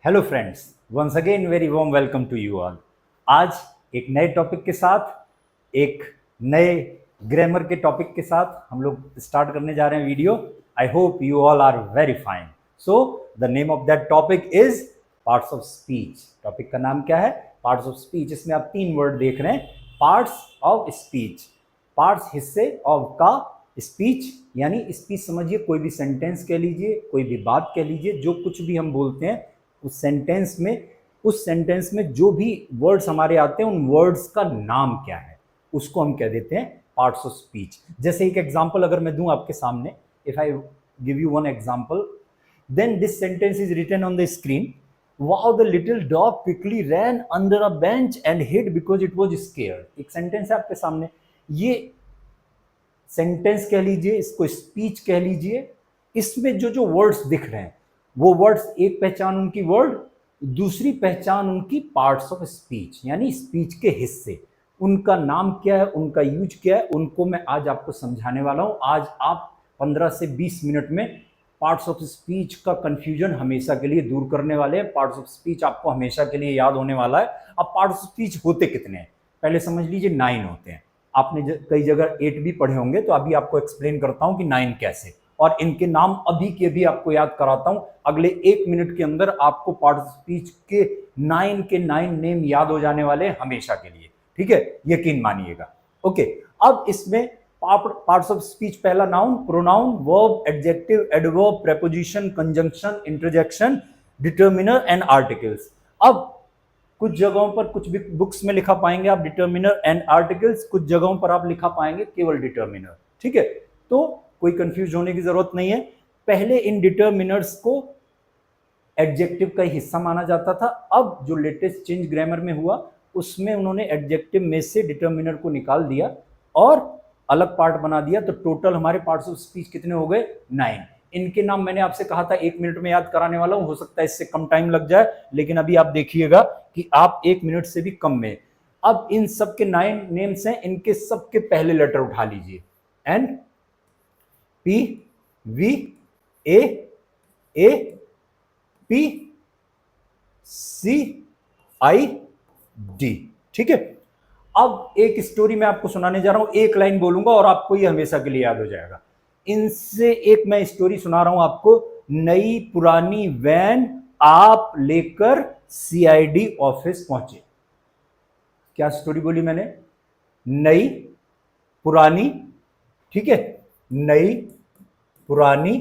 Hello friends, once again very warm welcome to you all. आज एक नए topic के साथ, एक नए ग्रामर के टॉपिक के साथ हम लोग स्टार्ट करने जा रहे हैं video. I hope you all are very fine. So the name of that topic is parts of speech. Topic का नाम क्या है? Parts of speech. इसमें आप 3 वर्ड देख रहे हैं, पार्ट्स ऑफ स्पीच। पार्ट्स हिस्से ऑफ का स्पीच, यानी स्पीच समझिए कोई भी सेंटेंस कह लीजिए, कोई भी बात कह लीजिए, जो कुछ भी हम बोलते हैं उस सेंटेंस में जो भी वर्ड्स हमारे आते हैं उन वर्ड्स का नाम क्या है, उसको हम कह देते हैं पार्ट्स ऑफ स्पीच। जैसे एक एग्जांपल अगर मैं दूं आपके सामने, if I give you one example, then this sentence is written on the screen. Wow, the little dog quickly ran under a bench and hid because it was scared. एक sentence है आपके सामने, ये सेंटेंस कह लीजिए, इसको speech कह लीजिए। इसमें जो जो वर्ड्स दिख रहे हैं वो वर्ड्स, एक पहचान उनकी वर्ड, दूसरी पहचान उनकी पार्ट्स ऑफ स्पीच, यानी स्पीच के हिस्से। उनका नाम क्या है, उनका यूज क्या है, उनको मैं आज आपको समझाने वाला हूं। आज आप 15 से 20 मिनट में पार्ट्स ऑफ स्पीच का कंफ्यूजन हमेशा के लिए दूर करने वाले हैं। पार्ट्स ऑफ स्पीच आपको हमेशा के लिए याद होने वाला है। अब पार्ट्स ऑफ स्पीच होते कितने हैं पहले समझ लीजिए। 9 होते हैं। आपने कई जगह 8 भी पढ़े होंगे, तो अभी आपको एक्सप्लेन करता हूं कि 9 कैसे, और इनके नाम अभी के भी आपको याद कराता हूं। अगले 1 मिनट के अंदर आपको पार्ट्स ऑफ स्पीच के 9 नेम याद हो जाने वाले हमेशा के लिए, ठीक है, यकीन मानिएगा। ओके, अब इसमें पार्ट्स ऑफ स्पीच, पहला noun, pronoun, verb, adjective, adverb, preposition, conjunction, interjection, determiner and articles. अब कुछ जगहों पर, कुछ भी बुक्स में लिखा पाएंगे आप डिटर्मिनर एंड आर्टिकल्स, कुछ जगहों पर आप लिखा पाएंगे केवल डिटर्मिनर, ठीक है। तो कोई कंफ्यूज होने की जरूरत नहीं है। पहले इन डिटर्मिनर्स को एडजेक्टिव का हिस्सा माना जाता था। अब जो लेटेस्ट चेंज ग्रामर में हुआ उसमें उन्होंने एडजेक्टिव में से डिटर्मिनर को निकाल दिया और अलग पार्ट बना दिया। तो टोटल हमारे पार्ट्स ऑफ स्पीच कितने हो गए? 9। इनके नाम मैंने आपसे कहा था 1 मिनट में याद कराने वाला हूं, हो सकता है इससे कम टाइम लग जाए, लेकिन अभी आप देखिएगा कि आप 1 मिनट से भी कम में। अब इन सब के 9 नेम्स हैं, इनके सबके पहले लेटर उठा लीजिए। N, P, V, A, P, C, I, D, ठीक है। अब एक स्टोरी मैं आपको सुनाने जा रहा हूं, एक लाइन बोलूंगा और आपको ये हमेशा के लिए याद हो जाएगा। इनसे एक मैं स्टोरी सुना रहा हूं आपको। नई पुरानी वैन आप लेकर सीआईडी ऑफिस पहुंचे। क्या स्टोरी बोली मैंने? नई पुरानी, ठीक है, नई पुरानी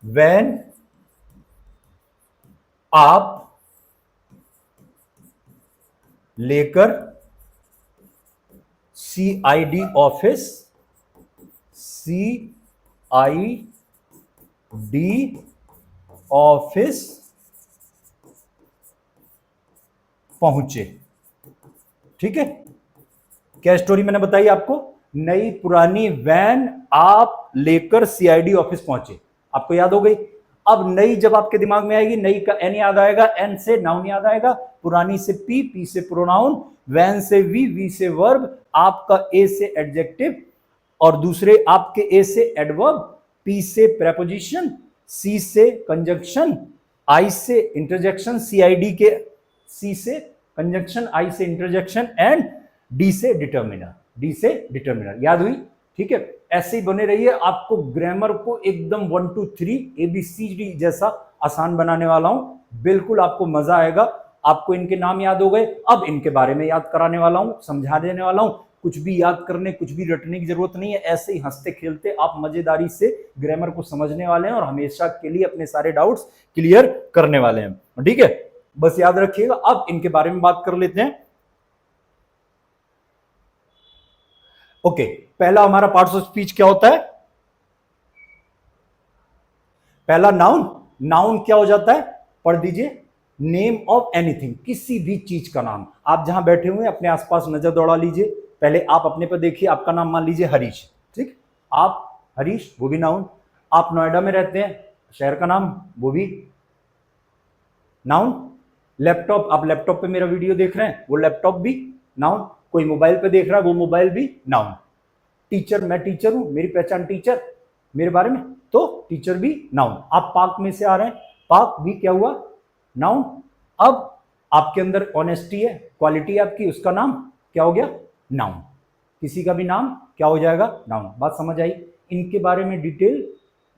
वैन आप लेकर सीआईडी ऑफिस, सीआईडी ऑफिस पहुंचे, ठीक है। क्या स्टोरी मैंने बताई आपको? नई पुरानी वैन आप लेकर सीआईडी ऑफिस पहुंचे, आपको याद हो गई। अब नई जब आपके दिमाग में आएगी, नई का एन याद आएगा, एन से नाउन याद आएगा, पुरानी से पी, पी से प्रोनाउन, वैन से वी से वर्ब, आपका ए से एडजेक्टिव और दूसरे आपके ए से एडवर्ब, पी से प्रेपोजिशन, सी से कंजंक्शन, आई से इंटरजेक्शन, सीआईडी के सी से कंजंक्शन, आई से इंटरजेक्शन एंड डी से डिटर्मिनर, डी से डिटर्मिनर। याद हुई? ठीक है। ऐसे ही बने रहिए, आपको ग्रामर को एकदम 1 2 3 ABCD जैसा आसान बनाने वाला हूं। बिल्कुल आपको मजा आएगा। आपको इनके नाम याद हो गए, अब इनके बारे में याद कराने वाला हूं, समझा देने वाला हूं। कुछ भी याद करने, कुछ भी रटने की जरूरत नहीं है। ऐसे ही हंसते खेलते आप मजेदारी से ग्रामर को समझने वाले हैं और हमेशा के लिए अपने सारे डाउट्स क्लियर करने वाले हैं, ठीक है। बस याद रखिएगा। अब इनके बारे में बात कर लेते हैं। ओके, पहला हमारा पार्ट्स ऑफ स्पीच क्या होता है? पहला नाउन। नाउन क्या हो जाता है? पढ़ दीजिए। नेम ऑफ एनीथिंग, किसी भी चीज का नाम। आप जहां बैठे हुए हैं अपने आसपास नजर दौड़ा लीजिए। पहले आप अपने पर देखिए, आपका नाम मान लीजिए हरीश, ठीक। आप हरीश, वो भी नाउन। आप नोएडा में रहते हैं, शहर का नाम, वो भी नाउन। लैपटॉप, आप लैपटॉप पे मेरा वीडियो देख रहे हैं, वो लैपटॉप भी नाउन। कोई मोबाइल पे देख रहा है, वो मोबाइल भी नाउन। टीचर, मैं टीचर हूं, मेरी पहचान टीचर, मेरे बारे में, तो टीचर भी नाउन। आप पार्क में से आ रहे हैं, पाक भी क्या हुआ, नाउन। अब आपके अंदर ऑनेस्टी है, क्वालिटी आपकी, उसका नाम क्या हो गया, नाउन। किसी का भी नाम क्या हो जाएगा, नाउन। बात समझ आई। इनके बारे में डिटेल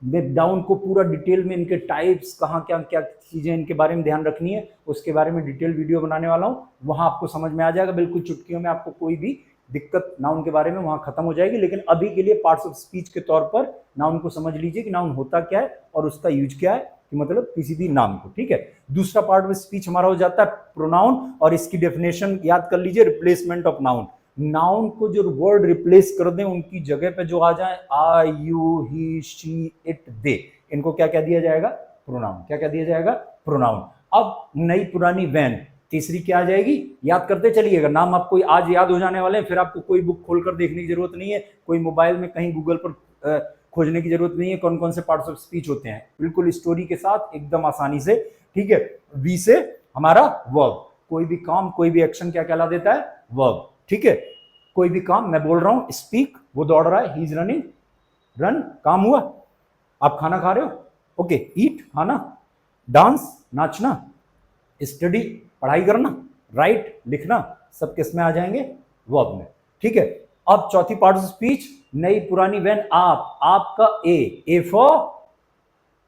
में, नाउन को पूरा डिटेल में, इनके टाइप्स कहाँ क्या क्या चीजें इनके बारे में ध्यान रखनी है, उसके बारे में डिटेल वीडियो बनाने वाला हूँ। वहां आपको समझ में आ जाएगा बिल्कुल चुटकियों में, आपको कोई भी दिक्कत नाउन के बारे में वहां खत्म हो जाएगी। लेकिन अभी के लिए पार्ट्स ऑफ स्पीच के तौर पर नाउन को समझ लीजिए कि नाउन होता क्या है और उसका यूज क्या है, कि मतलब किसी भी नाम को। ठीक है, दूसरा पार्ट ऑफ स्पीच हमारा हो जाता है प्रोनाउन, और इसकी डेफिनेशन याद कर लीजिए, रिप्लेसमेंट ऑफ नाउन। नाउन को जो वर्ड रिप्लेस कर दें, उनकी जगह पे जो आ जाए, आई, यू, ही, शी, इट, दे, इनको क्या क्या दिया जाएगा, प्रोनाउन। क्या क्या दिया जाएगा, प्रोनाउन। अब नई पुरानी वैन, तीसरी क्या आ जाएगी, याद करते चलिएगा। नाम आपको आज याद हो जाने वाले हैं, फिर आपको कोई बुक खोलकर देखने की जरूरत नहीं है, कोई मोबाइल में कहीं गूगल पर खोजने की जरूरत नहीं है कौन कौन से पार्ट्स ऑफ स्पीच होते हैं, बिल्कुल स्टोरी के साथ एकदम आसानी से। ठीक है, वी से हमारा वर्ब, कोई भी काम, कोई भी एक्शन क्या कहला देता है, वर्ब। ठीक है, कोई भी काम, मैं बोल रहा हूं स्पीक, वो दौड़ रहा है, ही इज रनिंग, रन काम हुआ। आप खाना खा रहे हो, ओके, ईट खाना, डांस नाचना, स्टडी पढ़ाई करना, राइट लिखना, सब किस में आ जाएंगे, वर्ब में। ठीक है, अब चौथी पार्ट ऑफ स्पीच, नई पुरानी वैन, आप, आपका ए फॉर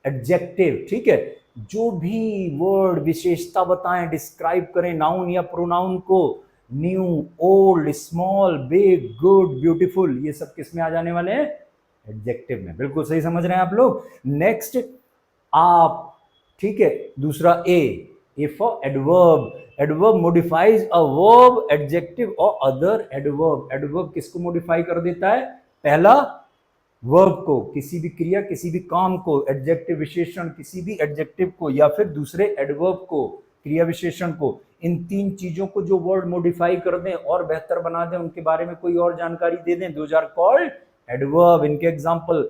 एडजेक्टिव। ठीक है, जो भी वर्ड विशेषता बताएं, डिस्क्राइब करें नाउन या प्रोनाउन को, new, old, small, big, good, beautiful, ये सब किस में आ जाने वाले हैं, एडजेक्टिव में। बिल्कुल सही समझ रहे हैं आप लोग। नेक्स्ट आप, ठीक है, दूसरा A for adverb, adverb modifies a verb, adjective और अदर एडवर्ब। एडवर्ब किसको मॉडिफाई कर देता है, पहला वर्ब को, किसी भी क्रिया, किसी भी काम को, एडजेक्टिव विशेषण, किसी भी एडजेक्टिव को, या फिर दूसरे एडवर्ब को, क्रिया विशेषण को। इन तीन चीजों को जो वर्ड मॉडिफाई कर दें और बेहतर बना दें, उनके बारे में कोई और जानकारी दे दें, दोज आर कॉल्ड एडवर्ब। इनके example,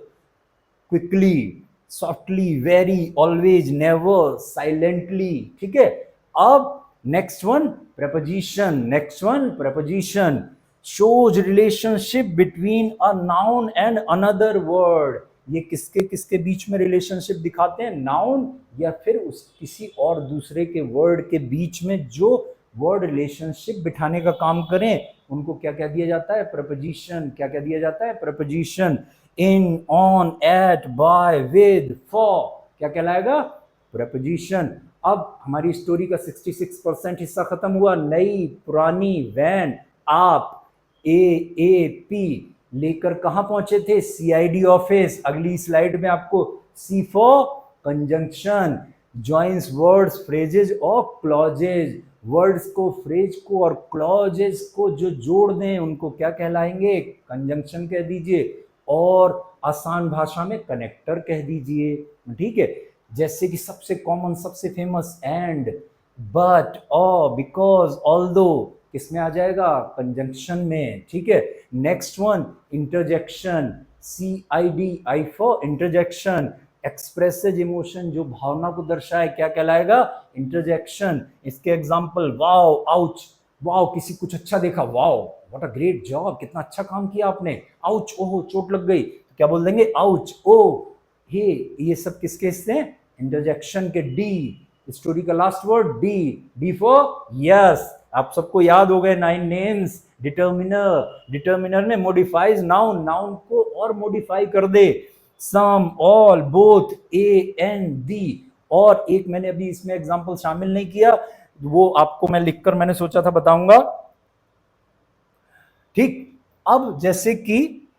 quickly, softly, very, always, never, silently. ठीक है, अब next one preposition, next one preposition shows relationship between a noun and another word। ये किसके किसके बीच में रिलेशनशिप दिखाते हैं, नाउन या फिर उस किसी और दूसरे के वर्ड के बीच में जो वर्ड रिलेशनशिप बिठाने का काम करें, उनको क्या क्या दिया जाता है, प्रपोजिशन। क्या क्या दिया जाता है, preposition. In, on, at, by, with, for, क्या कहलाएगा, प्रपोजिशन। अब हमारी स्टोरी का 66% हिस्सा खत्म हुआ। नई पुरानी वैन, आप, पी लेकर कहां पहुंचे थे, सीआईडी ऑफिस। अगली स्लाइड में आपको C for conjunction, joins words, phrases और क्लॉजेज। वर्ड्स को, फ्रेज को और क्लॉजेज को जो जोड़ दें, उनको क्या कहलाएंगे, कंजंक्शन कह दीजिए, और आसान भाषा में कनेक्टर कह दीजिए। ठीक है, जैसे कि सबसे कॉमन, सबसे फेमस एंड, बट, और, बिकॉज, ऑल्दो, किसमें आ जाएगा, कंजंक्शन में। ठीक है, next one interjection, CID for interjection. Expressive emotion, जो भावना को दर्शाए, क्या कहलाएगा, इंटरजेक्शन। इसके एग्जांपल, वाओ, आउच, वाओ किसी कुछ अच्छा देखा, wow what a great job, कितना अच्छा काम किया आपने, आउच, ओह चोट लग गई, तो क्या बोल देंगे, आउच, ओ, हे। ये सब किसके हिस्से हैं, इंटरजेक्शन के। डी, स्टोरी का last word, D for yes. आप सबको याद हो गए 9 नेम्स। डिटर्मिनर, डिटर्मिनर में मॉडिफाइज नाउन, नाउन को और मॉडिफाई कर दे, some, all, both, a and the. और एक मैंने अभी इसमें एग्जांपल शामिल नहीं किया, वो आपको मैं लिखकर मैंने सोचा था बताऊंगा। ठीक, अब जैसे कि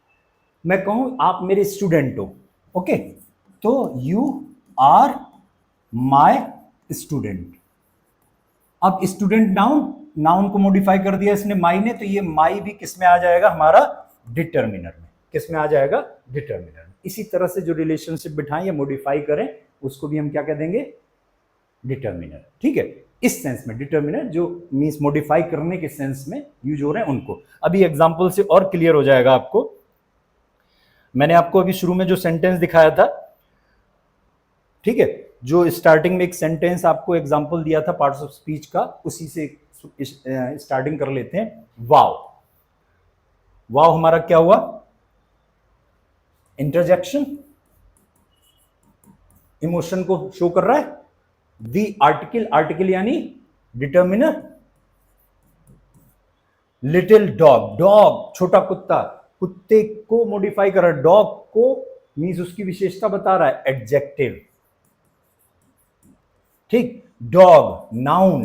मैं कहूं आप मेरे स्टूडेंट हो, ओके, तो यू आर माय स्टूडेंट। अब स्टूडेंट नाउन, नाउन को मॉडिफाई कर दिया इसने माई ने, तो ये माई भी किस में आ जाएगा, हमारा डिटर्मिनर में। किस में आ जाएगा, डिटर्मिनर में। इसी तरह से जो रिलेशनशिप बिठाएं या मॉडिफाई करें, उसको भी हम क्या कह देंगे, डिटर्मिनर। ठीक है, इस सेंस में डिटर्मिनर जो मींस मॉडिफाई करने के सेंस में यूज हो रहे हैं उनको। अभी एग्जांपल से और क्लियर हो जाएगा आपको। मैंने आपको अभी शुरू में जो सेंटेंस दिखाया था, ठीक है, जो स्टार्टिंग में एक सेंटेंस आपको एग्जांपल दिया था पार्ट्स ऑफ स्पीच का, उसी से स्टार्टिंग कर लेते हैं। वाव, वाव हमारा क्या हुआ, इंटरजेक्शन, इमोशन को शो कर रहा है, दी आर्टिकल, आर्टिकल यानी डिटर्मिनर, लिटिल डॉग, डॉग छोटा कुत्ता, कुत्ते को मॉडिफाई कर रहा है, डॉग को मीन्स उसकी विशेषता बता रहा है, एडजेक्टिव, ठीक। Dog noun,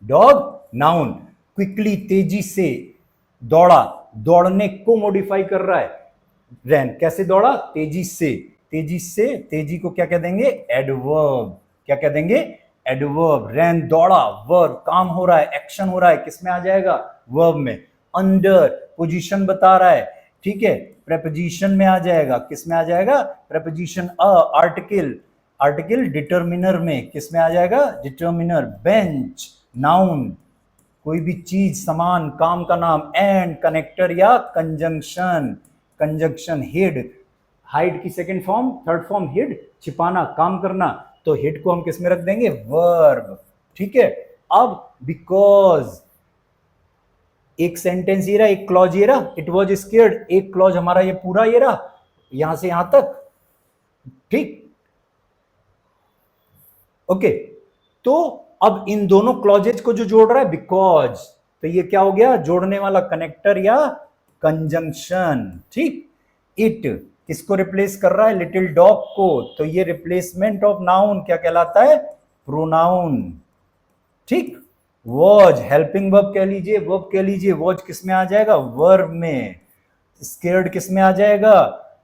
dog noun, quickly तेजी से, दौड़ा, दौड़ने को मॉडिफाई कर रहा है, रैन, कैसे दौड़ा, तेजी से, तेजी से, तेजी को क्या कह देंगे, एडवर्ब, क्या कह देंगे, एडवर्ब। रैन दौड़ा, वर्ब, काम हो रहा है, एक्शन हो रहा है, किसमें आ जाएगा, वर्ब में। अंडर, पोजीशन बता रहा है, ठीक है, प्रेपोजिशन में आ जाएगा, किसमें आ जाएगा, प्रेपोजिशन। आर्टिकल, आर्टिकल डिटर्मिनर में, किसमें आ जाएगा, डिटर्मिनर। बेंच नाउन, कोई भी चीज, सामान, काम का नाम। एंड कनेक्टर या कंजंक्शन, कंजंक्शन। हिड, हाइड की second form, third form hid, छिपाना, काम करना, तो हिड को हम किस में रख देंगे, वर्ब, ठीक है। अब बिकॉज, एक सेंटेंस ये रहा, एक क्लॉज ये रहा, इट वॉज स्केयर्ड, एक क्लॉज हमारा ये पूरा ये रहा, यहां से यहां तक, ठीक, ओके। तो अब इन दोनों क्लॉजेज को जो जोड़ रहा है, बिकॉज, तो ये क्या हो गया, जोड़ने वाला कनेक्टर या कंजंक्शन, ठीक। इट किसको रिप्लेस कर रहा है, लिटिल डॉग को, तो ये रिप्लेसमेंट ऑफ नाउन क्या कहलाता है, प्रोनाउन, ठीक। वॉज हेल्पिंग वर्ब कह लीजिए, वर्ब कह लीजिए, वॉज किस में आ जाएगा, वर्ब में। स्केयर्ड किस में आ जाएगा,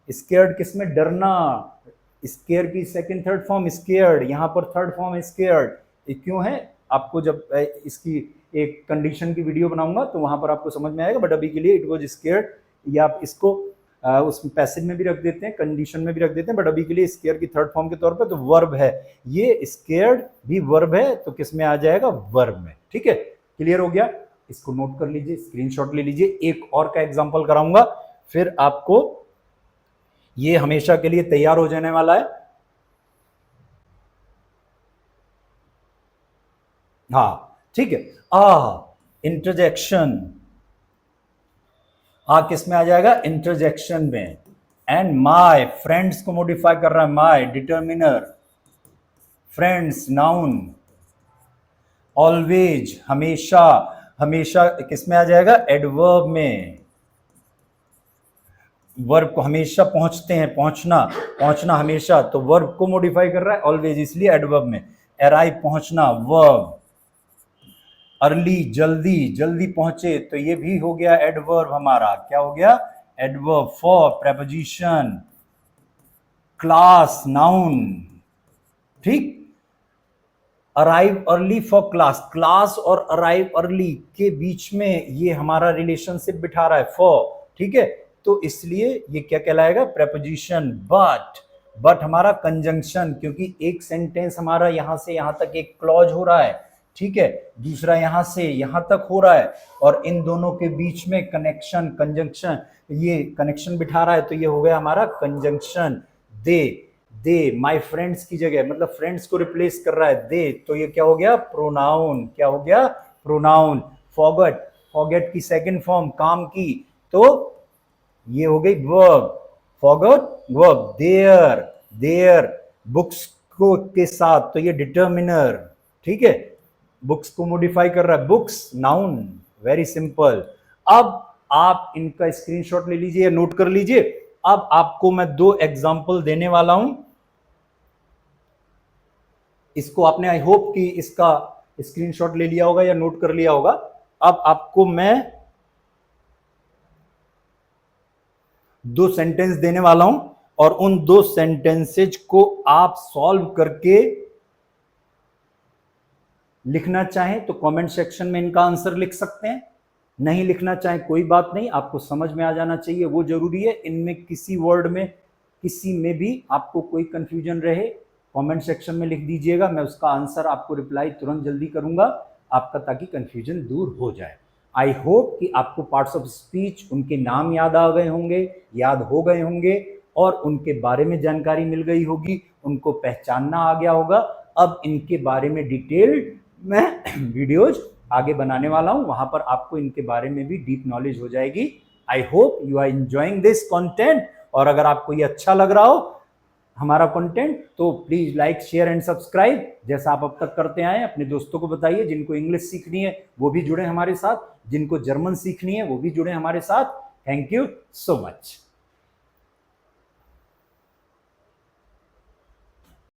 स्केयर्ड किस में, डरना, स्केयर की सेकंड थर्ड फॉर्म स्केयर्ड, यहां पर थर्ड फॉर्म स्केयर्ड। ये क्यों है, आपको जब इसकी एक कंडीशन की वीडियो बनाऊंगा तो वहां पर आपको समझ में आएगा, बट अभी के लिए इट वाज स्केयर्ड, या आप इसको उस पैसेज में भी रख देते हैं, कंडीशन में भी रख देते हैं, बट अभी के लिए स्केयर की थर्ड फॉर्म के तौर पे तो वर्ब है, ये स्केयर्ड भी वर्ब है, तो किस में आ जाएगा, वर्ब में, ठीक है। क्लियर हो गया, इसको नोट कर लीजिए, स्क्रीनशॉट ले लीजिए। एक और का एग्जांपल कराऊंगा, फिर आपको ये हमेशा के लिए तैयार हो जाने वाला है। हाँ ठीक है, इंटरजेक्शन, किस में आ जाएगा, इंटरजेक्शन में। एंड माय, फ्रेंड्स को मॉडिफाई कर रहा है, my determiner, friends noun. Always हमेशा, हमेशा किस में आ जाएगा, एडवर्ब में। वर्ब को हमेशा पहुंचते हैं, पहुंचना, पहुंचना हमेशा, तो वर्ब को मॉडिफाई कर रहा है ऑलवेज, इसलिए एडवर्ब में। अराइव पहुंचना, वर्ब। अर्ली जल्दी, जल्दी पहुंचे, तो ये भी हो गया एडवर्ब हमारा, क्या हो गया, adverb. For preposition, class noun, ठीक। Arrive early for class, class और अराइव अर्ली के बीच में ये हमारा रिलेशनशिप बिठा रहा है, फॉर, ठीक है, तो इसलिए ये क्या कहलाएगा, प्रेपोजिशन। बट, बट हमारा कंजंक्शन, क्योंकि एक सेंटेंस हमारा यहां से यहां तक एक क्लॉज हो रहा है, ठीक है, दूसरा यहां से यहां तक हो रहा है, और इन दोनों के बीच में कनेक्शन, कंजंक्शन, ये कनेक्शन बिठा रहा है, तो ये हो गया हमारा conjunction. They, they my friends की जगह, मतलब फ्रेंड्स को रिप्लेस कर रहा है दे, तो ये क्या हो गया, प्रोनाउन, क्या हो गया, प्रोनाउन। फॉरगेट, फॉरगेट की सेकंड फॉर्म, काम की, तो ये हो गई verb, forgot verb. There, their books को के साथ, तो ये डिटर्मिनर, ठीक है, बुक्स को मॉडिफाई कर रहा है, बुक्स नाउन, वेरी सिंपल। अब आप इनका स्क्रीनशॉट ले लीजिए, नोट कर लीजिए। अब आपको मैं दो एग्जांपल देने वाला हूं, इसको आपने आई होप कि इसका स्क्रीनशॉट ले लिया होगा या नोट कर लिया होगा। अब आपको मैं दो सेंटेंस देने वाला हूं, और उन दो सेंटेंसेज को आप सॉल्व करके लिखना चाहें तो कमेंट सेक्शन में इनका आंसर लिख सकते हैं, नहीं लिखना चाहें कोई बात नहीं, आपको समझ में आ जाना चाहिए वो जरूरी है। इनमें किसी वर्ड में, किसी में भी आपको कोई कंफ्यूजन रहे, कमेंट सेक्शन में लिख दीजिएगा, मैं उसका आंसर आपको रिप्लाई तुरंत जल्दी करूंगा आपका, ताकि कंफ्यूजन दूर हो जाए। आई होप कि आपको पार्ट्स ऑफ स्पीच, उनके नाम याद आ गए होंगे, याद हो गए होंगे, और उनके बारे में जानकारी मिल गई होगी, उनको पहचानना आ गया होगा। अब इनके बारे में डिटेल्ड मैं वीडियोज आगे बनाने वाला हूं, वहां पर आपको इनके बारे में भी डीप नॉलेज हो जाएगी। I hope you are enjoying this content, और अगर आपको ये अच्छा लग रहा हो, हमारा कंटेंट, तो please like share and subscribe, जैसा आप अब तक करते आए। अपने दोस्तों को बताइए, जिनको इंग्लिश सीखनी है वो भी जुड़े हमारे साथ, जिनको जर्मन सीखनी है वो भी जुड़े हमारे साथ। Thank you so much.